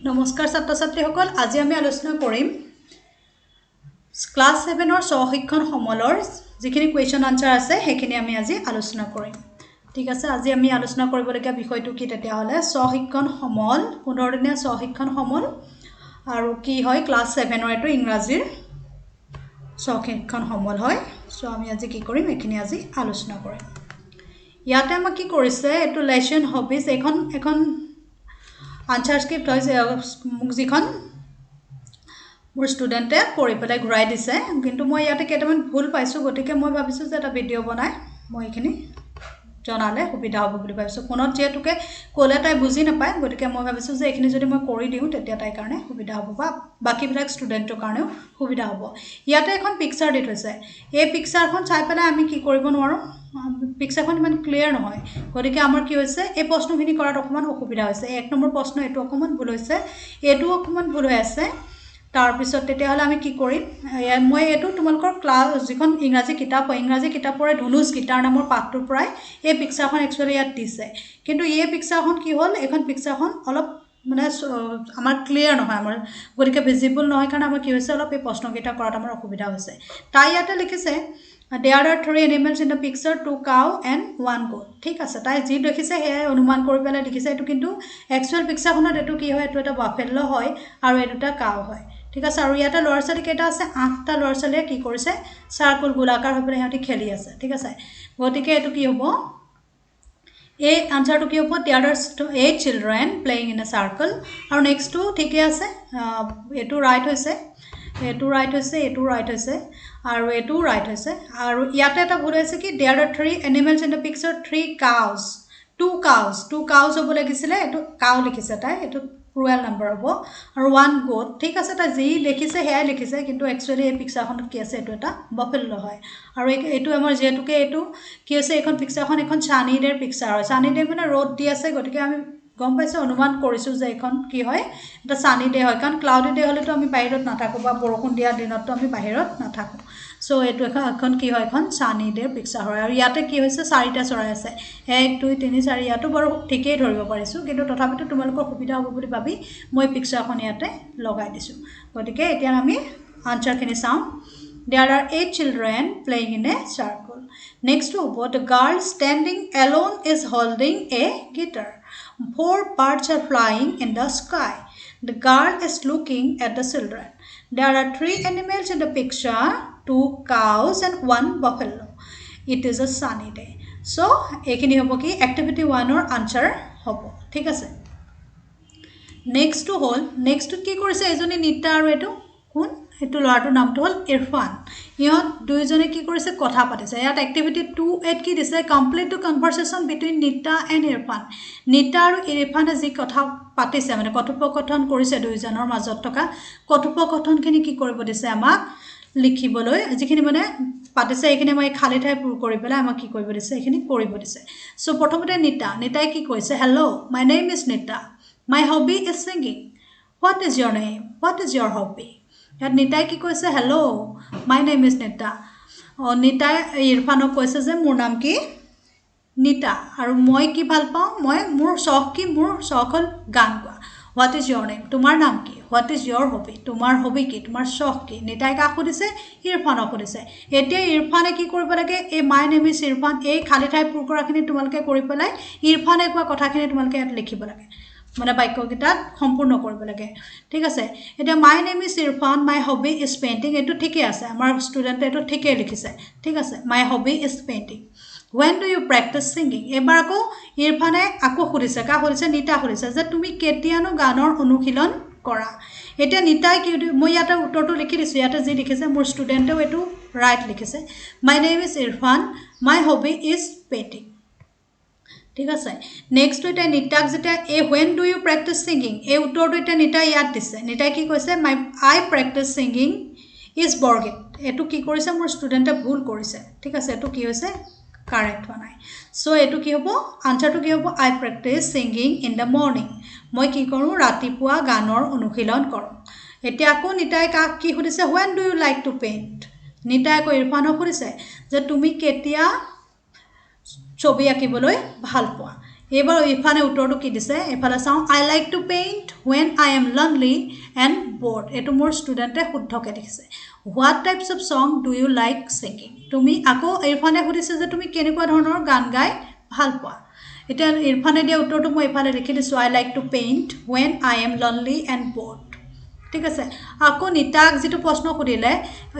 নমস্কাৰ ছাত্ৰ ছাত্ৰীসকল আজি আমি আলোচনা কৰিম ক্লাছ 7ৰ সহশিক্ষণ সমলৰ যিখিনি কোৱেশ্চন আনসাৰ আছে সেইখিনি আমি আজি আলোচনা কৰিম ঠিক আছে আজি আমি আলোচনা কৰিবলগীয়া বিষয়টো কি তেতিয়া হলে সহশিক্ষণ সমল 15 দিনীয়া সহশিক্ষণ সমল আৰু কি হয় ক্লাছ 7ৰ এটো ইংৰাজীৰ সহশিক্ষণ সমল হয় সো আমি আজি কি কৰিম এখিনি আজি আলোচনা কৰিম ইয়াতে আমাক কি কৰিছে এটো লেসন হবিজ এখন আনসাৰ স্ক্ৰিপ্ট হৈছে যিখন মোৰ ষ্টুডেন্টে পঢ়ি পেলাই ঘূৰাই দিছে কিন্তু মই ইয়াতে কেইটামান ভুল পাইছো গতিকে মই ভাবিছো যে এটা ভিডিও বনাই মই এখিনি জনালে সুবিধা হ'ব বুলি ভাবিছো ফোনত যেতুকে কোলে তাই বুজি নাপায় গতিকে মই ভাবিছো যে এখিনি যদি মই কৰি দিও তেতিয়া তাই কাৰণে সুবিধা হ'ব বা বাকি বিলাক ষ্টুডেন্টৰ কাৰণেও সুবিধা হ'ব ইয়াতে এখন পিকচাৰ দি থৈছে এই পিকচাৰখন চাই পেলাই আমি কি কৰিব নোৱাৰো পিকচাৰখন ইমান ক্লিয়াৰ নহয় গতিকে আমাৰ কি হৈছে এই প্ৰশ্নখিনি কৰাত অকমান অসুবিধা হৈছে এক নম্বৰ প্ৰশ্ন এটো অকমান ভুল হৈছে এটো অকমান ভুল হৈ আছে তাৰ পিছত তেতিয়া হলে আমি কি কৰিম মই এটো তোমালোকৰ ক্লাস যিখন ইংৰাজী কিতাপ হয় ইংৰাজী কিতাপৰে ধনুষ গীতাৰ নামৰ পাঠটোৰ পৰাই এই পিকচাৰখন একচুয়ালি ইয়াত দিছে কিন্তু এই পিকচাৰখন কি হ'ল এখন পিকচাৰখন অলপ মানে আমাৰ ক্লিয়াৰ নহয় আমাৰ গতিকে ভিজিবল নহয় কাৰণ আমাৰ কি হৈছে অলপ এই প্ৰশ্নকেইটা কৰাত আমাৰ অসুবিধা হৈছে তাই ইয়াতে লিখিছে There are 3 animals in the picture, 2 cow and 1 goat. ঠিক আছে তাই যি দেখিছে হে অনুমান কৰি পেলাই দেখিছে এটো কিন্তু একচুয়াল পিকচাৰখনত এটো কি হয় এটো এটা বাফেলো হয় আৰু এটোটা কাউ হয় ঠিক আছে আৰু ইয়াতে লৰাছালি কেটা আছে 8টা লৰাছালিয়ে কি কৰিছে সাৰ্কুল গোলাকাৰ হৈ পেলাই হেঁতি খেলি আছে ঠিক আছে গতিকে এটো কি হ'ব এই আনসাৰটো কি হ'ব there are 8 children playing in a circle আৰু নেক্সট টু ঠিকে আছে এটো ৰাইট হৈছে এটো ৰাইট হৈছে এটো ৰাইট হৈছে আৰু এটো ৰাইট হৈছে আৰু ইয়াতে এটা ভুল হৈছে কি there are 3 animals in the picture 3 cows 2 cows হ'ব লাগিছিলে এটো কাউ লিখিছে তাই এটো প্লুৰাল নাম্বাৰ হ'ব আৰু 1 goat ঠিক আছে তা যি লিখিছে হেয়া লিখিছে কিন্তু একচুয়ালি এই পিকচাৰখনত কি আছে এটো এটা বাফেলো হয় আৰু এটো আমাৰ যেতুকে এটো কি হৈছে এখন পিকচাৰখন এখন সানি ডেৰ পিকচাৰ হয় সানি ডে মানে ৰ'দ দি আছে গতিকে আমি গম পাইছো অনুমান কৰিছো যে এখন কি হয় এটা সানি ডে হয় কাৰণ ক্লাউডি ডে হলে তো আমি বাহিৰত নাথাকো বা বৰষুণ দিয়া দিনত তো আমি বাহিৰত নাথাকো সো এটো এখন কি হয় এখন সানি ডে পিকচাৰ হয় আৰু ইয়াতে কি হৈছে 4টা চৰাই আছে 1 2 3 4 ইয়াতো বাৰু ঠিকই ধৰিব পাৰিছো কিন্তু তথাপিতো তোমালোকৰ সুবিধা হ'ব বুলি ভাবি মই পিকচাৰখন ইয়াতে লগাই দিছো গতিকে এতিয়া আমি আনসাৰখিনি চাম There are 8 children playing in a circle. Next to the girl standing alone is holding a guitar. 4 birds are flying in the sky. The girl is looking at the children. There are 3 animals in the picture, 2 cows and 1 buffalo. It is a sunny day. So, ekhini hobo ki activity 1 or answer hobo. Thik ase. Next to hol, next to ki korise ejoni nita aru etu কোন এটো লৰাটোৰ নামটো হল ইৰফান ইহত দুইজনে কি কৰিছে কথা পাতিছে ইয়াত এক্টিভিটি 2 কি দিছে কমপ্লিট দ্য কনভাৰসেচন বিটুইন নিতা এণ্ড ইৰফান নিতা আৰু ইৰফানে যি কথা পাতিছে মানে কথোপকথন কৰিছে দুইজনৰ মাজত থকা কথোপকথনখিনি কি কৰিব দিছে আমাক লিখিবলৈ যিখিনি মানে পাতিছে এইখিনি মই খালি ঠাই পূৰ কৰি পেলাই আমাক কি কৰিব দিছে এইখিনি কৰিব দিছে সো প্ৰথমতে নিতাই কি কৈছে hello my name is Nita my hobby is singing what is your name what is your hobby ইয়াত নিতাই কি কৈছে হেল্ল মাই নেম ইজ নিতা নিতাই ইৰফানক কৈছে যে মোৰ নাম কি নিতা আৰু মই কি ভাল পাওঁ মই মোৰ শখ কি মোৰ শখ হল গান গোৱা হোৱাট ইজ your name তোমাৰ নাম কি হোৱাট ইজ your hobby তোমাৰ হবি কি তোমাৰ শখ কি নিতাই কাক সুধিছে ইৰফানক সুধিছে এতিয়া ইৰফানে কি কৰিব লাগে এই মাই নেম ইজ ইৰফান এই খালি ঠাই পূৰ কৰাখিনি তোমালোকে কৰি পেলাই ইৰফানে কোৱা কথাখিনি তোমালোকে ইয়াত লিখিব লাগে মানে বাক্যকিটাত সম্পূৰ্ণ কৰিব লাগে ঠিক আছে এটা মাই name is Irfan my hobby is painting এটো ঠিকই আছে আমাৰ ষ্টুডেন্টে এটো ঠিকই লিখিছে ঠিক আছে my hobby is painting when do you practice singing এবাৰ আকৌ ইৰফানে আকৌ সুধিছে কা সুধিছে নিতা সুধিছে যে তুমি কেতিয়ানো গানৰ অনুশীলন কৰা এটা নিতাই কি মই ইয়াতে উত্তৰটো লিখি দিছো ইয়াতে যি লিখিছে মোৰ ষ্টুডেন্টেও এটো ৰাইট লিখিছে মাই name is Irfan my hobby is painting ঠিক আছে নেক্সট এটা নিতাক যেটা এ when do you practice singing এই উত্তৰটো এটা নিতা ইয়াত দিছে নিতাই কি কৈছে মাই আই প্ৰেক্টিস সিংগিং ইজ বৰগীত এটো কি কৰিছে মোৰ ষ্টুডেন্টে ভুল কৰিছে ঠিক আছে এটো কি হৈছে কাৰেক্ট হোৱা নাই সো এটো কি হ'ব আনসাৰটো কি হ'ব আই practice singing in the morning মই কি কৰো ৰাতিপুৱা গানৰ অনুশীলন কৰো এতিয়া আকৌ নিতাই কাক কি সুধিছে when do you like to paint Nitai আকৌ ইৰফানক সুধিছে যে তুমি কেতিয়া ছবি আঁকিবলৈ ভাল পোৱা এইবাৰ ইফালে উত্তৰটো কি দিছে এফালে চাওঁ I like to paint when I am lonely and bored এইটো মোৰ ষ্টুডেণ্টে শুদ্ধকৈ লিখিছে what types of song do you like singing তুমি আকৌ ইৰফানে সুধিছে যে তুমি কেনেকুৱা ধৰণৰ গান গাই ভাল পোৱা এতিয়া ইৰফানে দিয়া উত্তৰটো মই এইফালে লিখি দিছোঁ I like to paint when I am lonely and bored ঠিক আছে আকৌ নিতাক যিটো প্ৰশ্ন সুধিলে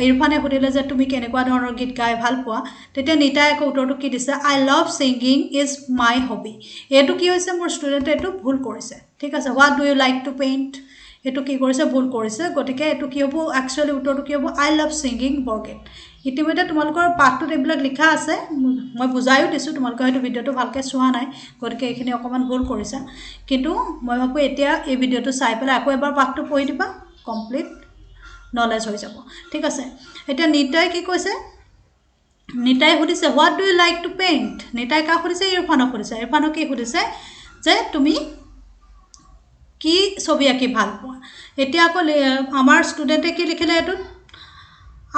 ইৰফানে সুধিলে যে তুমি কেনেকুৱা ধৰণৰ গীত গাই ভাল পোৱা তেতিয়া নিতাই আকৌ উত্তৰটো কি দিছে I love singing is my hobby এইটো কি হৈছে মোৰ ষ্টুডেণ্টে এইটো ভুল কৰিছে ঠিক আছে what do you like to paint এইটো কি কৰিছে ভুল কৰিছে গতিকে এইটো কি হ'ব একচুৱেলি উত্তৰটো কি হ'ব আই লাভ ছিংগিং বৰগীত ইতিমধ্যে তোমালোকৰ পাঠটোত এইবিলাক লিখা আছে মই বুজায়ো দিছোঁ তোমালোকে হয়তো ভিডিঅ'টো ভালকৈ চোৱা নাই গতিকে এইখিনি অকণমান ভুল কৰিছা কিন্তু মই ভাবোঁ এতিয়া এই ভিডিঅ'টো চাই পেলাই আকৌ এবাৰ পাঠটো পঢ়ি দিবা কমপ্লিট নলেজ হৈ যাব ঠিক আছে এতিয়া নিতাই কি কৈছে নিতাই সুধিছে what do you like to paint Nitai কাক সুধিছে ইৰফানক কি সুধিছে যে তুমি কি ছবি আঁকি ভাল পোৱা এতিয়া আকৌ আমাৰ ষ্টুডেণ্টে কি লিখিলে এইটোত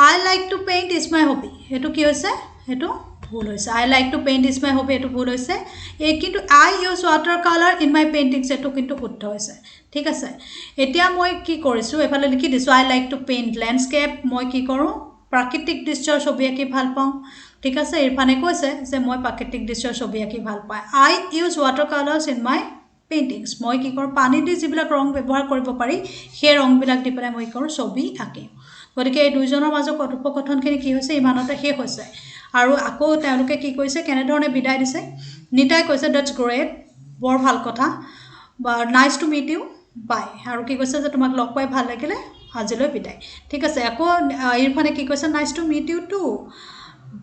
I like to paint is my hobby এইটো কি হৈছে এইটো ভুল হৈছে I like to paint is my hobby এইটো ভুল হৈছে এই কিন্তু I use water colour in my paintings এইটো কিন্তু শুদ্ধ হৈছে ঠিক আছে এতিয়া মই কি কৰিছোঁ এইফালে লিখি দিছোঁ I like to paint landscape মই কি কৰোঁ প্ৰাকৃতিক দৃশ্যৰ ছবি আঁকি ভাল পাওঁ ঠিক আছে ইৰফানে কৈছে যে মই প্ৰাকৃতিক দৃশ্যৰ ছবি আঁকি ভাল পাওঁ I use water colours in my paintings মই কি কৰোঁ পানী দি যিবিলাক ৰং ব্যৱহাৰ কৰিব পাৰি সেই ৰংবিলাক দি পেলাই মই কি কৰোঁ ছবি আঁকিম গতিকে এই দুইজনৰ মাজত কথোপকথনখিনি কি হৈছে ইমানতে শেষ হৈছে আৰু আকৌ তেওঁলোকে কি কৰিছে কেনেধৰণে বিদায় দিছে নিতাই কৈছে ডেটছ গ্ৰেট বৰ ভাল কথা বা নাইচ টু মিট ইউ বাই আৰু কি কৈছে যে তোমাক লগ পাই ভাল লাগিলে আজিলৈ বিদায় ঠিক আছে আকৌ ইৰফানে কি কৈছে nice to meet you too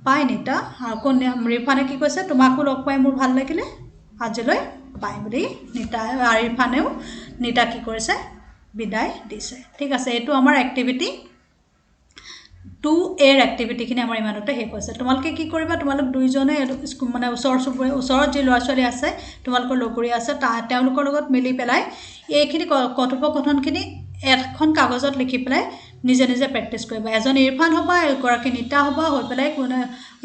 bye Nita আকৌ ইৰফানে কি কৈছে তোমাকো লগ পাই মোৰ ভাল লাগিলে আজিলৈ বাই বুলি নিতা ইৰফানেও নিতা কি কৰিছে বিদায় দিছে ঠিক আছে এইটো আমাৰ এক্টিভিটি 2A এক্টিভিটিখিনি আমাৰ ইমানতে শেষ হৈছে তোমালোকে কি কৰিবা তোমালোক দুইজনে মানে ওচৰত যি ল'ৰা ছোৱালী আছে তোমালোকৰ লগৰীয়া আছে তেওঁলোকৰ লগত মিলি পেলাই এইখিনি কথোপকথনখিনি এখন কাগজত লিখি পেলাই নিজে নিজে প্ৰেক্টিছ কৰিবা এজন ইৰফান হ'বা এগৰাকী নিতা হ'বা হৈ পেলাই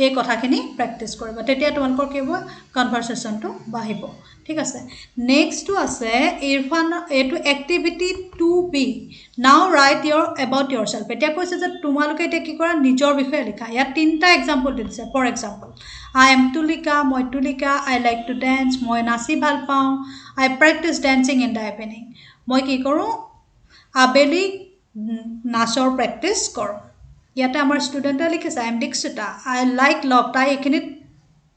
এই কথাখিনি প্ৰেক্টিছ কৰিবা তেতিয়া তোমালোকৰ কি হ'ব কনভাৰচেশ্যনটো বাঢ়িব ঠিক আছে নেক্সটটো আছে ইৰফান এইটো এক্টিভিটি 2B নাও ৰাইট এবাউট ইয়ৰ চেল্ফ এতিয়া কৈছে যে তোমালোকে এতিয়া কি কৰা নিজৰ বিষয়ে লিখা ইয়াত 3টা এক্সাম্পল দিছে for example I am Tulika মই Tulika I like to dance মই নাচি ভাল পাওঁ I practise dancing in the evening মই কি কৰোঁ আবেলি নাচৰ প্ৰেক্টিছ কৰোঁ ইয়াতে আমাৰ ষ্টুডেণ্টে লিখিছে I am Dikshita I like love তাই এইখিনিত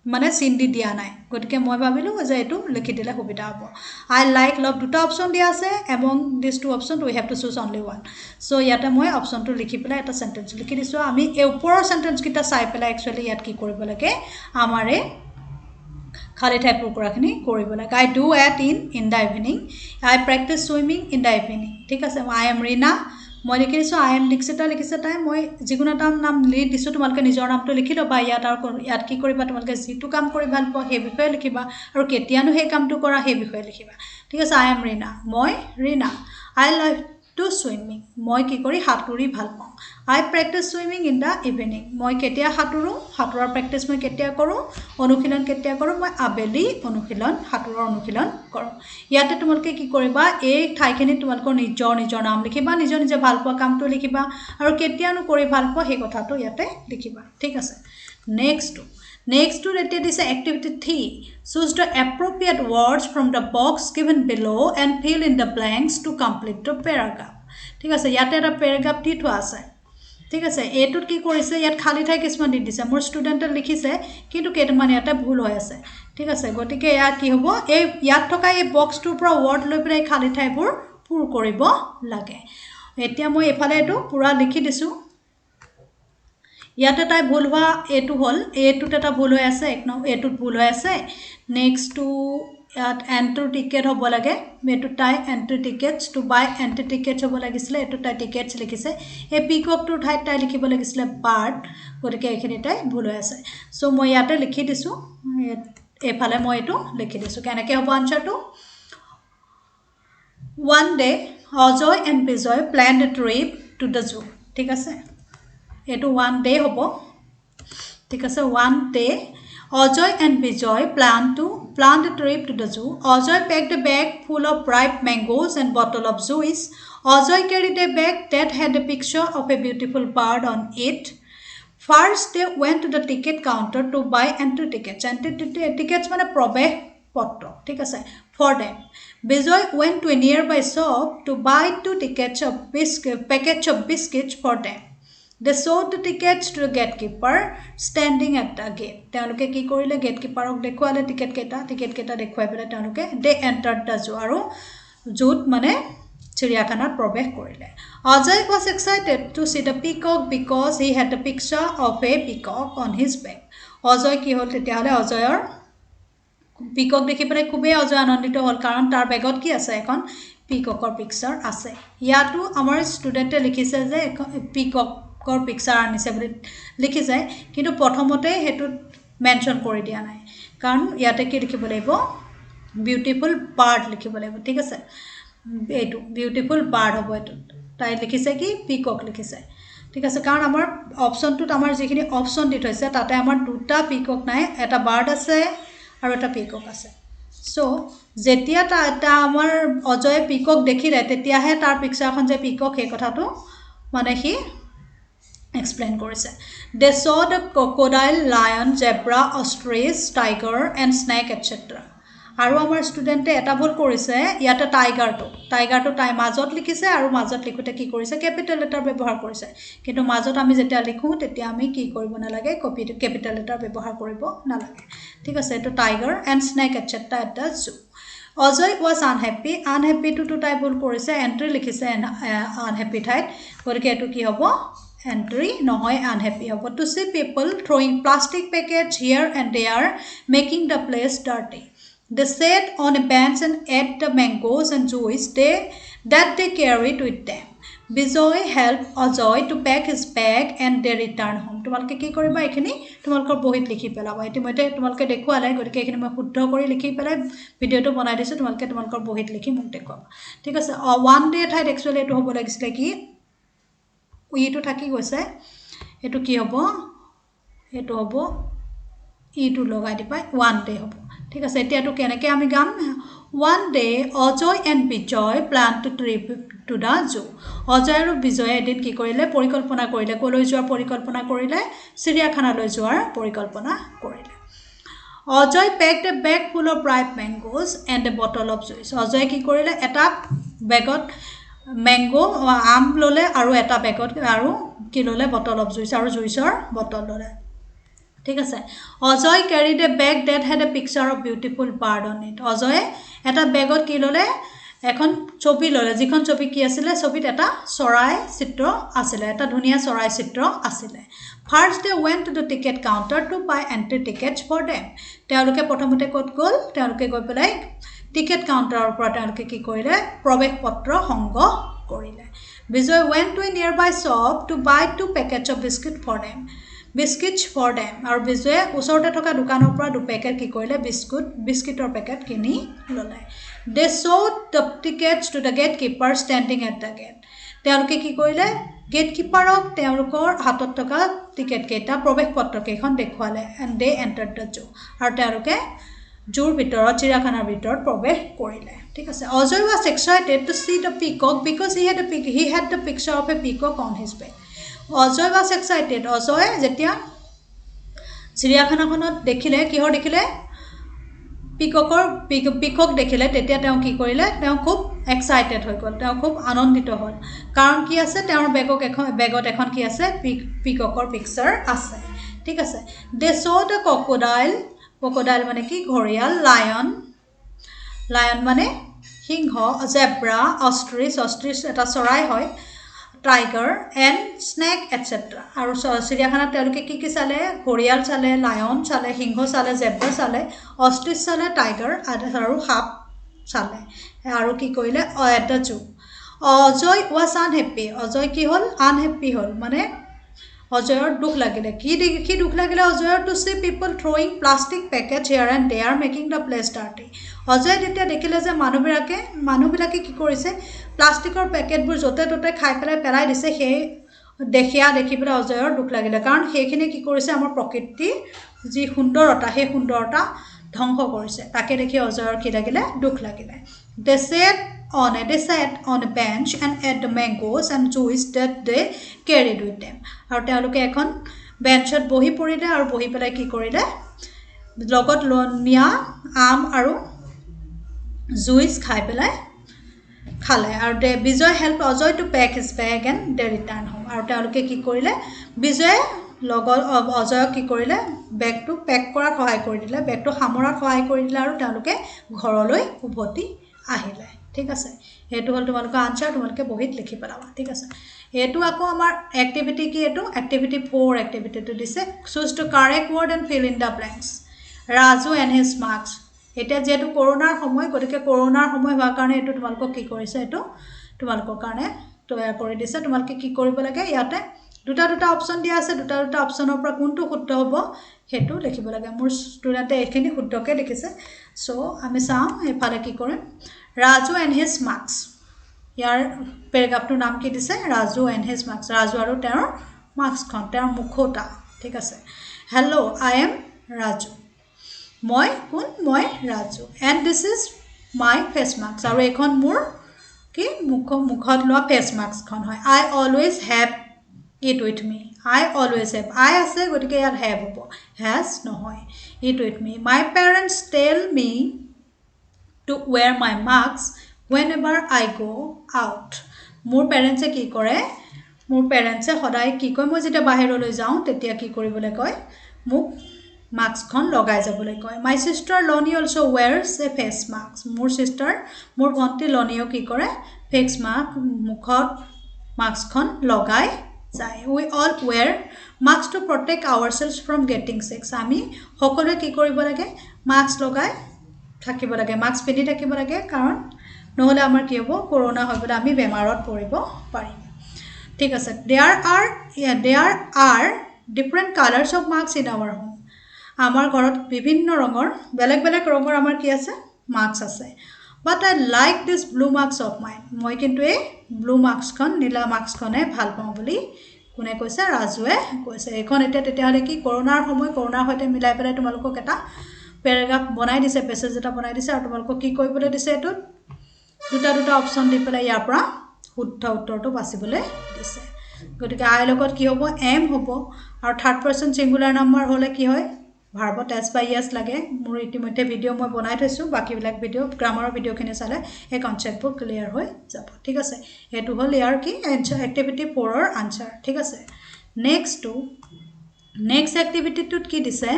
মানে চিন দি দিয়া নাই গতিকে মই ভাবিলোঁ যে এইটো লিখি দিলে সুবিধা হ'ব আই লাইক লভ দুটা অপশ্যন দিয়া আছে among these two option we have to choose only one so' ইয়াতে মই অপশ্যনটো লিখি পেলাই এটা চেণ্টেঞ্চ লিখি দিছোঁ আমি এই ওপৰৰ চেণ্টেঞ্চকেইটা চাই পেলাই একচুৱেলি ইয়াত কি কৰিব লাগে আমাৰ এই খালী ঠাই পূৰ কৰাখিনি কৰিব লাগে I do it in the evening I practise swimming in the evening ঠিক আছে আই এম ৰীনা মই লিখি দিছোঁ আই এম দীক্ষিতা লিখিছে তাই মই যিকোনো এটা নাম লিখি দিছোঁ তোমালোকে নিজৰ নামটো লিখি ল'বা ইয়াত কি কৰিবা তোমালোকে যিটো কাম কৰি ভাল পোৱা সেই বিষয়ে লিখিবা আৰু কেতিয়ানো সেই কামটো কৰা সেই বিষয়ে লিখিবা ঠিক আছে আই এম ৰীনা মই Rina I love to swimming মই কি কৰি সাঁতুৰি ভাল পাওঁ I practise swimming in the evening মই কেতিয়া সাঁতোৰোঁ সাঁতোৰাৰ প্ৰেক্টিছ মই কেতিয়া কৰোঁ অনুশীলন কেতিয়া কৰোঁ মই আবেলি সাঁতোৰৰ অনুশীলন কৰোঁ ইয়াতে তোমালোকে কি কৰিবা এই ঠাইখিনিত তোমালোকৰ নিজৰ নাম লিখিবা নিজে ভাল পোৱা কামটো লিখিবা আৰু কেতিয়ানো কৰি ভাল পোৱা সেই কথাটো ইয়াতে লিখিবা ঠিক আছে নেক্সটটো এতিয়া দিছে activity 3 choose the appropriate words from the box given below and fill in the blanks to complete the paragraph ঠিক আছে ইয়াতে এটা পেৰাগ্ৰাফ দি থোৱা আছে ঠিক আছে এইটোত কি কৰিছে ইয়াত খালী ঠাই কিছুমান দি দিছে মোৰ ষ্টুডেণ্টে লিখিছে কিন্তু কেইটামান ইয়াতে ভুল হৈ আছে ঠিক আছে গতিকে ইয়াত কি হ'ব ইয়াত থকা এই বক্সটোৰ পৰা ৱৰ্ড লৈ পেলাই খালী ঠাইবোৰ পূৰ কৰিব লাগে এতিয়া মই এইফালে এইটো পূৰা লিখি দিছোঁ ইয়াতে তাই ভুল হোৱা এইটো হ'ল এইটোত এটা ভুল হৈ আছে এইটোত ভুল হৈ আছে নেক্সটটো ইয়াত এণ্ট্ৰি টিকেট হ'ব লাগে এইটো তাই এণ্ট্ৰি টিকেটছ টু বাই এণ্ট্ৰি টিকেটছ হ'ব লাগিছিলে এইটো তাই টিকেটছ লিখিছে এই পিককটোৰ ঠাইত তাই লিখিব লাগিছিলে বাৰ্ড গতিকে এইখিনি তাই ভুল হৈ আছে চ' মই ইয়াতে লিখি দিছোঁ এইফালে মই এইটো লিখি দিছোঁ কেনেকৈ হ'ব আনচাৰটো one day Ajoy and Bijoy planned a trip to the zoo ঠিক আছে এইটো ওৱান ডে হ'ব ঠিক আছে one day Ajoy and Bijoy planned a trip to the zoo. Ajoy packed a bag full of ripe mangoes and bottle of juice. Ajoy carried a bag that had a picture of a beautiful bird on it. First, they went to the ticket counter to buy entry tickets. Entry tickets মানে প্ৰৱেশ পত্ৰ ঠিক আছে for them. Bijoy went to a nearby shop to buy 2 packets of biscuits for them. They showed the tickets to the gatekeeper standing at the gate. তেওঁলোকে কি কৰিলে গেটকিপাৰক দেখুৱালে ticket কেটা দেখুৱাই পেলাই তেওঁলোকে they entered the zoo আৰু জুত মানে চিৰিয়াখানাত প্ৰৱেশ কৰিলে Ajay was excited to see the peacock because he had a picture of a peacock on his bag. Ajay কি হল তেতিয়াহলে অজয়ৰ পিকক দেখি পেলাই খুবেই অজয় আনন্দিত হল কাৰণ তাৰ বেগত কি আছে এখন পিককৰ পিকচাৰ আছে ইয়াতো আমাৰ ষ্টুডেন্টে লিখিছে যে পিককৰ পিকচাৰ আনিছে বুলি লিখিছে কিন্তু প্ৰথমতে হেতু মেনশন কৰি দিয়া নাই কাৰণ ইয়াতে কি লিখিব লাগিব বিউটিফুল বাৰ্ড লিখিব লাগিব ঠিক আছে এইটো বিউটিফুল বাৰ্ড হ'ব এটো তাই লিখিছে কি পিকক লিখিছে ঠিক আছে কাৰণ আমাৰ অপচনটোত আমাৰ যিখিনি অপচন দি থৈছে তাতে আমাৰ দুটা পিকক নাই এটা বাৰ্ড আছে আৰু এটা পিকক আছে সো যেতিয়া তা আমাৰ অজয় পিকক দেখিলে তেতিয়াহে তাৰ পিকচাৰখন যে পিকক এই কথাটো মানে হি explain কৰিছে they saw the crocodile lion zebra ostrich tiger and snake etc আৰু আমাৰ ষ্টুডেন্টে এটা ভুল কৰিছে ইয়াতে টাইগাৰটো টাই মাজত লিখিছে আৰু মাজত লিখোতে কি কৰিছে ক্যাপিটাল লেটাৰ ব্যৱহাৰ কৰিছে কিন্তু মাজত আমি যেতিয়া লিখো তেতিয়া আমি কি কৰিব নালাগে ক্যাপিটাল লেটাৰ ব্যৱহাৰ কৰিব নালাগে ঠিক আছে এটো tiger and snake etcetera at the zoo Ajay was unhappy to টাই ভুল কৰিছে এন্ট্ৰি লিখিছে unhappy ঠাইত গতিকে এটো কি হ'ব entry নহয় unhappy হ'ব to see people throwing plastic packets here and there making the place dirty They sat on a bench and ate the mangoes and juice that they carried with them. Bijoy helped Ajay to pack his bag and they returned home. তোমালকে কি কৰিবা এখিনি তোমালকৰ বহিত লিখি পেলাবা ইতিমধ্যে তোমালকে দেখুৱালে গতিকে এখিনি মই শুদ্ধ কৰি লিখি পেলাই ভিডিওটো বনাই দিছো তোমালকে তোমালকৰ বহিত লিখি মোক দেখুৱাবা ঠিক আছে ওয়ান ডে ঠাইত একচুয়ালি এটো হ'ব লাগিছিল কি ইটো থাকি গৈছে এটো কি হ'ব এটো হ'ব ইটো লগাই দিবা ওয়ান ডে হ'ব ঠিক আছে এতিয়াটো কেনেকে আমি গাম one day Ajay and Bijoy planned to trip to the zoo Ajay আৰু বিজয় এদিন কি কৰিলে পৰিকল্পনা কৰিলে কলৈ যোৱাৰ পৰিকল্পনা কৰিলে চিৰিয়াখানালৈ যোৱাৰ পৰিকল্পনা কৰিলে Ajay packed a bag full of ripe mangoes and a bottle of juice Ajay কি কৰিলে এটা বেগত ম্যাঙ্গো আম ললে আৰু এটা বেগত আৰু কি ললে বটল অফ জুইচ আৰু জুইচৰ বটল ললে ঠিক আছে Ajay carried a bag that had a picture of beautiful bird on it Ajay এটা বেগত কি ললে এখন ছবি ললে যিখন ছবি কি আছিল ছবিত এটা চৰাই চিত্ৰ আছিল এটা ধুনিয়া চৰাই চিত্ৰ আছিল First they went to the ticket counter to buy entry tickets for them তেওঁলোকে প্ৰথমতে ক'ত গল তেওঁলোকে গৈ পেলাই টিকেট কাউন্টাৰৰ পৰা তেওঁলোকে কি কৰিলে প্ৰৱেশ পত্ৰ সংগ্ৰহ কৰিলে Bijoy went to a nearby shop to buy 2 packets of biscuits for them আৰু বিজয়ে ওচৰতে থকা দোকানৰ পৰা 2 পেকেট কি কৰিলে বিস্কুটৰ পেকেট কিনি ললে They showed the tickets to the gatekeeper standing at the gate তেওঁলোকে কি কৰিলে গেটকিপাৰক তেওঁলোকৰ হাতত থকা টিকেট কেইটা প্ৰৱেশ পত্ৰ কেইখন দেখুৱালে and they entered the zoo আৰু তেওঁলোকে জুৰ ভিতৰত চিৰিয়াখানাৰ ভিতৰত প্ৰৱেশ কৰিলে ঠিক আছে Ajay was excited to see the peacock because he had the picture of a peacock on his bag Ajay was excited Ajay যেতিয়া চিৰিয়াখানাখনত দেখিলে কিহৰ দেখিলে পিকক দেখিলে তেতিয়া তেওঁ কি কৰিলে তেওঁ খুব এক্সাইটেড হৈ গল তেওঁ খুব আনন্দিত হল কাৰণ কি আছে তেওঁৰ বেগত এখন কি আছে পিককৰ পিকচাৰ আছে ঠিক আছে They saw the crocodile মানে কি ঘৰিয়াল lion মানে সিংহ zebra ostrich এটা চৰাই হয় tiger and snake etc আৰু চিৰিয়াখানাত তেওঁলোকে কি চালে ঘৰিয়াল চালে লায়ন চালে সিংহ চালে জেব্ৰা চালে ostrich চালে tiger আৰু সাপ চালে আৰু কি কৰিলে এটা জু Ajay was unhappy Ajay কি হল unhappy হল মানে অজয়ৰ দুখ লাগিলে কি দুখ লাগিলে অজয়ৰ to see people throwing plastic packets here and there making the place dirty Ajay যেতিয়া দেখিলে যে মানুহবিলাকে কি কৰিছে প্লাষ্টিকৰ পেকেটবোৰ যতে ততে খাই পেলাই দিছে সেই দেখি পেলাই অজয়ৰ দুখ লাগিলে কাৰণ সেইখিনি কি কৰিছে আমাৰ প্ৰকৃতি যি সুন্দৰতা সেই সুন্দৰতা ধ্বংস কৰিছে তাকে দেখি অজয়ৰ কি লাগিলে দুখ লাগিলে they sat on a bench and ate the mangoes and juice that they carried with them আৰু তেওঁলোকে এখন বেঞ্চত বহি পৰিলে আৰু বহি পেলাই কি কৰিলে লগত নিয়া আম আৰু জুইচ খাই পেলাই খালে আৰু Bijoy help Ajoy to pack his bag and they return home আৰু তেওঁলোকে কি কৰিলে বিজয়ে লগত অজয়ক কি কৰিলে বেগটো পেক কৰাত সহায় কৰি দিলে বেগটো সামৰাত সহায় কৰি দিলে আৰু তেওঁলোকে ঘৰলৈ উভতি আহিলে ঠিক আছে এইটো হ'ল তোমালোকৰ আনসাৰ তোমালোকে বহিত লিখি পেলাবা ঠিক আছে এইটো আকৌ আমাৰ এক্টিভিটি কি এইটো এক্টিভিটি 4 এক্টিভিটিটো দিছে choose to correct word and fill in the blanks Raju and his marks এতিয়া যেহেতু কৰোনাৰ সময় গতিকে কৰোনাৰ সময় হোৱাৰ কাৰণে এইটো তোমালোকক কি কৰিছে এইটো তোমালোকৰ কাৰণে তৈয়াৰ কৰি দিছে তোমালোকে কি কৰিব লাগে ইয়াতে দুটা অপচন দিয়া আছে দুটা অপচনৰ পৰা কোনটো শুদ্ধ হ'ব হেতু লিখিব লাগে মোৰ ষ্টুডেন্টে এইখিনি শুদ্ধকে লিখিছে সো আমি চাম এফালে কি কৰিম ৰাজু এণ্ড হিজ মাৰ্কছ ইয়াৰ পেৰাগ্ৰাফটোৰ নাম কি দিছে Raju and his marks Raju আৰু তেওঁৰ মাৰ্কছখন তেওঁৰ মুখটা ঠিক আছে হেল্ল' আই এম ৰাজু মই Raju and this is my face mask আৰু এইখন মোৰ কি মুখত লোৱা ফেচ মাস্কখন হয় I always have it with me I always have I আছে গতিকে ইয়াত হেভ হ'ব হেজ নহয় it with me my parents tell me to wear my mask whenever I go' out মোৰ পেৰেণ্টছে কি কৰে মোৰ পেৰেণ্টছে সদায় কি কয় মই যেতিয়া বাহিৰলৈ যাওঁ তেতিয়া কি কৰিবলৈ কয় মোক মাস্কখন লগাই যাবলৈ কয় মাই সিষ্টাৰ লনি অলছো ৱেয়াৰ্ছ এ ফেচ মাস্ক মোৰ ভণ্টি লনিও কি কৰে ফেচ মাস্ক মুখত মাস্কখন লগাই যায় we all wear mask to protect ourselves from getting sick আমি সকলোৱে কি কৰিব লাগে মাস্ক লগাই থাকিব লাগে মাস্ক পিন্ধি থাকিব লাগে কাৰণ নহলে আমাৰ কি হ'ব কৰোনা হৈ গ'লে আমি বেমাৰত পৰিব পাৰিম ঠিক আছে there are different colors of marks in our home আমাৰ ঘৰত বিভিন্ন ৰঙৰ বেলেগ ৰঙৰ আমাৰ কি আছে মাৰ্কস আছে but I like this blue marks of mine মই কিন্তু এই ব্লু মাৰ্কসখন নীলা মাৰ্কসখনে ভাল পাওঁ বুলি কোনে কৈছে ৰাজুৱে কৈছে এখন এতিয়া তেতিয়াহলে কি কৰোনাৰ সময় কৰোনাৰ সৈতে মিলাই পেলাই তোমালোকক এটা পেৰাগ্ৰাফ বনাই দিছে পেছেজ এটা বনাই দিছে আৰু তোমালোকক কি কৰিবলৈ দিছে এটো দুটা অপচন দি পেলাই ইয়াৰ পৰা শুদ্ধ উত্তৰটো বাছিবলৈ দিছে গতিকে আই লগত কি হ'ব এম হ'ব আৰু থাৰ্ড পাৰসন সিঙ্গুলাৰ নাম্বাৰ হলে কি হয় ভাৰ্বত এছ বাই এছ লাগে মোৰ ইতিমধ্যে ভিডিও মই বনাই থৈছো বাকিবিলাক ভিডিও গ্ৰামাৰৰ ভিডিওখিনি চালে এই কনসেপ্টবোৰ ক্লিয়াৰ হৈ যাব ঠিক আছে এটো হল ইয়াৰ কি আনসাৰ এক্টিভিটি 4 ৰ আনসাৰ ঠিক আছে নেক্সট এক্টিভিটিটোত কি দিছে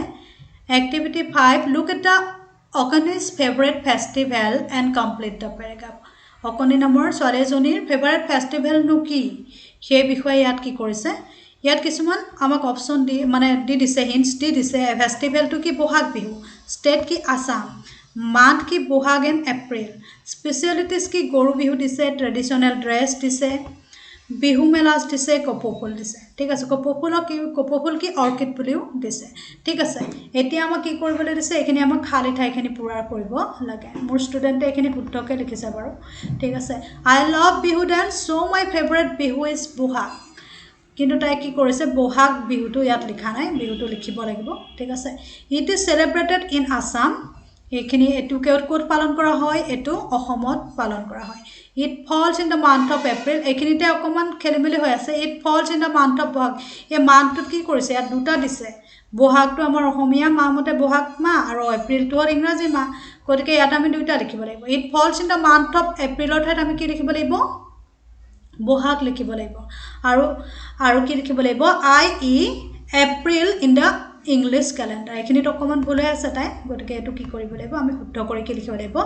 activity 5 look at the Okoni's favourite festival and complete the paragraph Okoni নামৰ ছোৱালীজনীৰ ফেভাৰিট ফেষ্টিভেল নো কি সেই বিষয়ে ইয়াত কি কৰিছে ইয়াত কিছুমান আমাক অপচন দি মানে দি দিছে হিন্টস দি দিছে ফেষ্টিভেলটো কি বহাগ বিহু ষ্টেট কি আসাম মান্থ কি বহাগ এণ্ড এপ্ৰিল স্পেশালিটিজ কি গৰু বিহু দিছে ট্ৰেডিশনেল ড্ৰেছ দিছে বিহু মেলাজ দিছে কপৌফুল দিছে ঠিক আছে কপৌফুল কি অৰ্কিড বুলিও দিছে ঠিক আছে এতিয়া আমাক কি কৰিবলৈ দিছে এখিনি আমাক খালি ঠাইখিনি পূৰা কৰিব লাগে মোৰ ষ্টুডেন্টে এখিনি শুদ্ধকৈ লিখিছে বাৰু ঠিক আছে I love Bihu dance so my favourite Bihu is Bohag কিন্তু তাই কি কৰিছে বহাগ বিহুটো ইয়াত লিখা নাই বিহুটো লিখিব লাগিব ঠিক আছে ইট ইজ সেলিব্ৰেটেড ইন আসাম এখিনি এটু ক'ত পালন কৰা হয় এটু অসমত পালন কৰা হয় it falls in the month of April এখিনিতে অকমান খেলিমেলি হৈ আছে it falls in the month of Bohag এই মান্থটো কি কৰিছে ইয়াত দুটা দিছে বহাগটো আমাৰ অসমীয়া মাহ মতে বহাগ মাহ আৰু এপ্ৰিলটো হ'ল ইংৰাজী মাহ গতিকে ইয়াত আমি দুটা লিখিব লাগিব it falls in the month of এপ্ৰিলৰ ঠাইত আমি কি লিখিব লাগিব বহাগ লিখিব লাগিব আৰু কি লিখিব লাগিব April in the English calendar এখিনিত অকমান ভুল হৈ আছে তাই গতিকে এটো কি কৰিব লাগিব আমি শুদ্ধ কৰি কি লিখিব লাগিব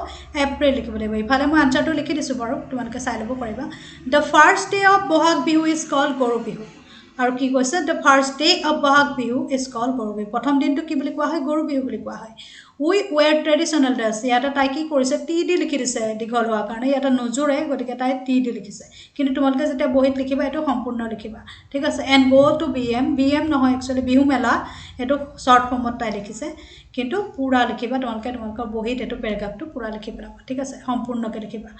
এপ্ৰিল লিখিব লাগিব ইফালে মই আনসাৰটো লিখি দিছো বাৰু তোমালোকে চাই ল'ব পাৰিবা the first day of Bohag Bihu is called Goru Bihu আৰু কি কৈছে the first day of Bohag Bihu is called Goru Bihu প্ৰথম দিনটো কি বুলি কোৱা হয় গৰু বিহু বুলি কোৱা হয় উই ৱেৰ ট্ৰেডিশ্যনেল ড্ৰেছ ইয়াতে তাই কি কৰিছে টি দি লিখি দিছে দীঘল হোৱাৰ কাৰণে ইয়াতে নোজোৰে গতিকে তাই টি দি লিখিছে কিন্তু তোমালোকে যেতিয়া বহীত লিখিবা এইটো সম্পূৰ্ণ লিখিবা ঠিক আছে and go' two B M নহয় একচুৱেলি বিহু মেলা এইটো শ্বৰ্ট ফৰ্মত তাই লিখিছে কিন্তু পুৰা লিখিবা তোমালোকে তোমালোকৰ বহীত এইটো পেৰাগ্ৰাফটো পুৰা লিখি পেলাবা ঠিক আছে সম্পূৰ্ণকৈ লিখিবা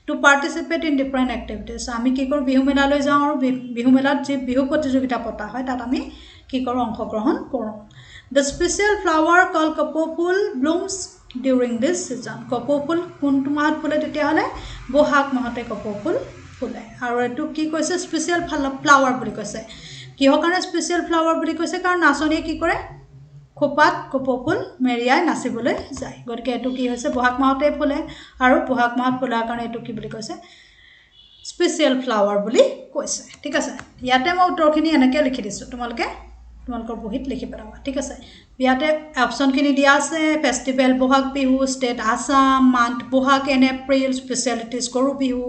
to participate in different activities আমি কি কৰোঁ বিহু মেলালৈ যাওঁ আৰু বিহু মেলাত যি বিহু প্ৰতিযোগিতা পতা হয় তাত আমি কি কৰোঁ অংশগ্ৰহণ কৰোঁ The special flower called কপৌফুল blooms during this season. কপৌফুল কোনটো মাহত ফুলে তেতিয়াহ'লে বহাগ মাহতে কপৌফুল ফুলে আৰু এইটো কি কৈছে স্পেচিয়েল ফ্লাৱাৰ বুলি কৈছে কিহৰ কাৰণে স্পেচিয়েল ফ্লাৱাৰ বুলি কৈছে কাৰণ নাচনীয়ে কি কৰে খোপাত কপৌফুল মেৰিয়াই নাচিবলৈ যায় গতিকে এইটো কি হৈছে বহাগ মাহতে ফুলে আৰু বহাগ মাহত ফুলাৰ কাৰণে এইটো কি বুলি কৈছে স্পেচিয়েল ফ্লাৱাৰ বুলি কৈছে ঠিক আছে ইয়াতে মই উত্তৰখিনি এনেকৈ লিখি দিছোঁ তোমালোকৰ বহীত লিখি পেলাবা ঠিক আছে ইয়াতে অপশ্যনখিনি দিয়া আছে festival Bohag Bihu state Assam month Bohag and April specialities Goru Bihu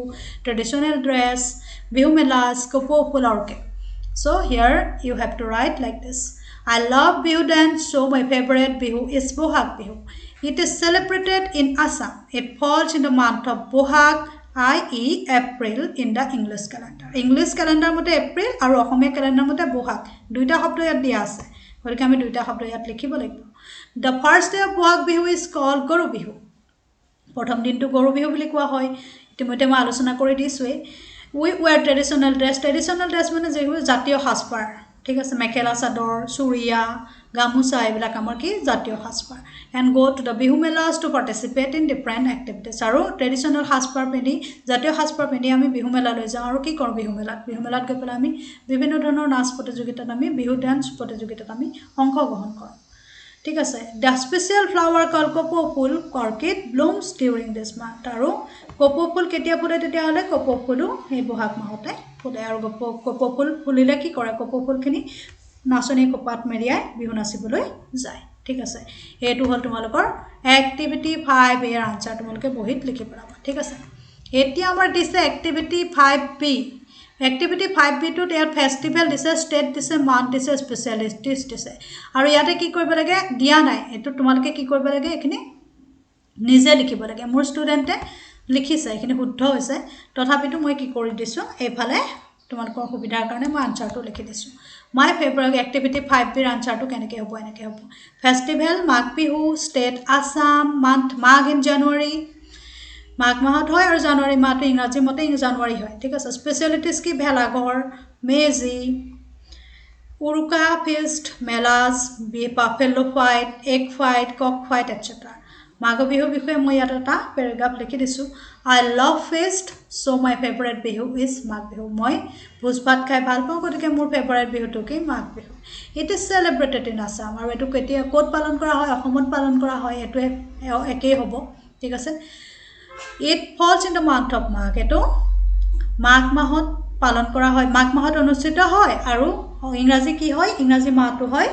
traditional dress Bihu melas কপৌফুল okay so' here you have to write like this I love Bihu dance, so my favorite Bihu is Bohag Bihu. It is celebrated in Assam. It falls in the month of Bohag, i.e. April in the English calendar. English calendar মতে April আৰু অসমীয়া calendar মতে Bohag. দুইটা শব্দ ইয়াত দিয়া আছে। গতিকে আমি দুইটা শব্দ ইয়াত লিখিব লাগিব। The first day of Bohag Bihu is called Guru Bihu. প্ৰথম দিনটো গৰু বিহু বুলি কোৱা হয়। ইতিমধ্যে মই আলোচনা কৰি দিছোঁৱেই। We wear traditional dress. Traditional dress মানে যিবোৰ জাতীয় সাজপাৰ ঠিক আছে মেখেলা চাদৰ চুৰিয়া গামোচা এইবিলাক আমাৰ কি জাতীয় সাজপাৰ and go' to the Bihu melas to participate in different activities আৰু ট্ৰেডিশ্যনেল সাজপাৰ পিন্ধি জাতীয় সাজপাৰ পিন্ধি আমি বিহু মেলালৈ যাওঁ আৰু কি কৰোঁ বিহু মেলাত গৈ পেলাই আমি বিভিন্ন ধৰণৰ নাচ প্ৰতিযোগিতাত আমি বিহু ডান্স প্ৰতিযোগিতাত আমি অংশগ্ৰহণ কৰোঁ ঠিক আছে দ্য স্পেচিয়েল ফ্লাৱাৰ কল কপৌফুল অৰ্কিড ব্লুমছ ডিউৰিং দিছ মান্থ আৰু কপৌফুল কেতিয়া ফুলে তেতিয়াহ'লে কপৌফুলো সেই বহাগ মাহতে ফুলে আৰু কপৌফুল ফুলিলে কি কৰে কপৌফুলখিনি নাচনী কপাত মেৰিয়াই বিহু নাচিবলৈ যায় ঠিক আছে এইটো হ'ল তোমালোকৰ এক্টিভিটি 5 এৰ আনচাৰ তোমালোকে বহীত লিখি পেলাবা ঠিক আছে এতিয়া আমাৰ দিছে এক্টিভিটি 5B এক্টিভিটি 5B-টোত ইয়াত ফেষ্টিভেল দিছে ষ্টেট দিছে মান্থ দিছে স্পেচিয়েলিটিজ দিছে আৰু ইয়াতে কি কৰিব লাগে দিয়া নাই এইটো তোমালোকে কি কৰিব লাগে এইখিনি নিজে লিখিব লাগে মোৰ ষ্টুডেণ্টে লিখিছে এইখিনি শুদ্ধ হৈছে তথাপিতো মই কি কৰি দিছোঁ এইফালে তোমালোকৰ সুবিধাৰ কাৰণে মই আনচাৰটো লিখি দিছোঁ মাই ফেভৰেট এক্টিভিটি 5B-ৰ আনচাৰটো কেনেকৈ হ'ব এনেকৈ হ'ব festival Magh Bihu state Assam month Magh in January মাঘ মাহত হয় আৰু জানুৱাৰী মাহটো ইংৰাজী মতে জানুৱাৰী হয় ঠিক আছে স্পেচিয়েলিটিজ কি ভেলাঘৰ meji uruka feast melas buffalo fight egg fight cock fight etcetera Magh বিহুৰ বিষয়ে মই ইয়াত এটা পেৰাগ্ৰাফ লিখি দিছোঁ I love feast so' my favourite Bihu is Magh Bihu মই ভোজ ভাত খাই ভাল পাওঁ গতিকে মোৰ ফেভৰেট বিহুটো কি Magh Bihu it is celebrated in Assam আৰু এইটো কেতিয়া ক'ত পালন কৰা হয় অসমত পালন কৰা হয় এইটোৱে একেই হ'ব ঠিক আছে it falls in the month of Magh এইটো মাঘ মাহত পালন কৰা হয় মাঘ মাহত অনুষ্ঠিত হয় আৰু ইংৰাজী কি হয় ইংৰাজী মাহটো হয়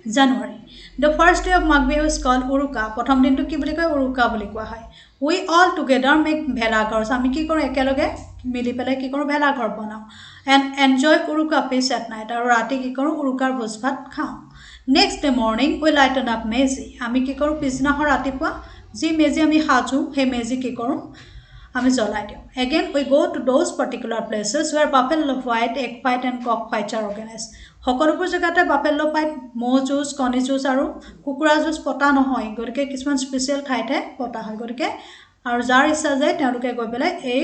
January the first day of Magh Bihu is called Uruka প্ৰথম দিনটো কি বুলি কয় উৰুকা বুলি কোৱা হয় উই অল টুগেডাৰ মেক ভেলাঘৰ আমি কি কৰোঁ একেলগে মিলি পেলাই কি কৰোঁ ভেলাঘৰ বনাওঁ and enjoy Uruka feast at night আৰু ৰাতি কি কৰোঁ উৰুকাৰ ভোজ ভাত খাওঁ next day morning we lighten up Meji আমি কি কৰোঁ পিছদিনাখন ৰাতিপুৱা যি মেজি আমি সাজোঁ সেই মেজি কি কৰোঁ আমি জ্বলাই দিওঁ again we go' to those particular places where buffalo fight egg fight and cock fights are organise সকলোবোৰ জেগাতে বাফেলো ফাইট ম'হ যুঁজ কণী যুঁজ আৰু কুকুৰা যুঁজ পতা নহয় গতিকে কিছুমান স্পেচিয়েল ঠাইতে পতা হয় গতিকে আৰু যাৰ ইচ্ছা যায় তেওঁলোকে গৈ পেলাই এই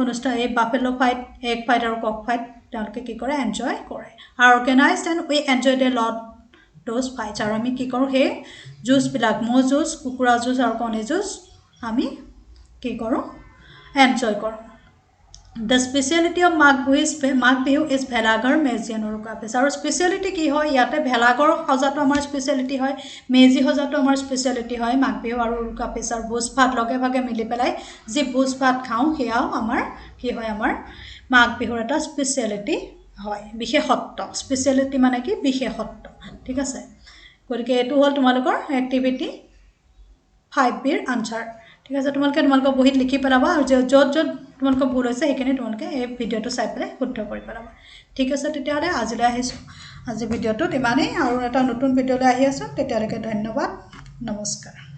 অনুষ্ঠান এই বাফেলো ফাইট এগ ফাইট আৰু কক ফাইট তেওঁলোকে কি কৰে এনজয় কৰে আৰু organised and we enjoy the lot those fights আৰু আমি কি কৰোঁ সেই যুঁজবিলাক ম'হ যুঁজ কুকুৰা যুঁজ আৰু কণী যুঁজ আমি কি কৰোঁ এনজয় কৰোঁ the speciality of Magh Bihu is ভেলাঘৰ মেজি এণ্ড উৰুকা ফিষ্ট আৰু স্পেচিয়েলিটি কি হয় ইয়াতে ভেলাঘৰ সজাটো আমাৰ স্পেচিয়েলিটি হয় মেজি সজাটো আমাৰ স্পেচিয়েলিটি হয় মাঘ বিহু আৰু উৰুকা ফিষ্ট আৰু ভোজ ভাত লগে ভাগে মিলি পেলাই যি ভোজ ভাত খাওঁ সেয়াও আমাৰ কি হয় আমাৰ মাঘ বিহুৰ এটা স্পেচিয়েলিটি হয় বিশেষত্ব স্পেচিয়েলিটি মানে কি বিশেষত্ব ঠিক আছে গতিকে এইটো হ'ল তোমালোকৰ এক্টিভিটি 5B-ৰ আনচাৰ ঠিক আছে তোমালোকৰ বহীত লিখি পেলাবা আৰু য'ত তোমালোকৰ ভুল হৈছে সেইখিনি তোমালোকে এই ভিডিঅ'টো চাই পেলাই শুদ্ধ কৰি পেলাবা ঠিক আছে তেতিয়াহ'লে আজিলৈ আহিছোঁ আজি ভিডিঅ'টোত ইমানেই আৰু এটা নতুন ভিডিঅ'লৈ আহি আছোঁ তেতিয়ালৈকে ধন্যবাদ নমস্কাৰ।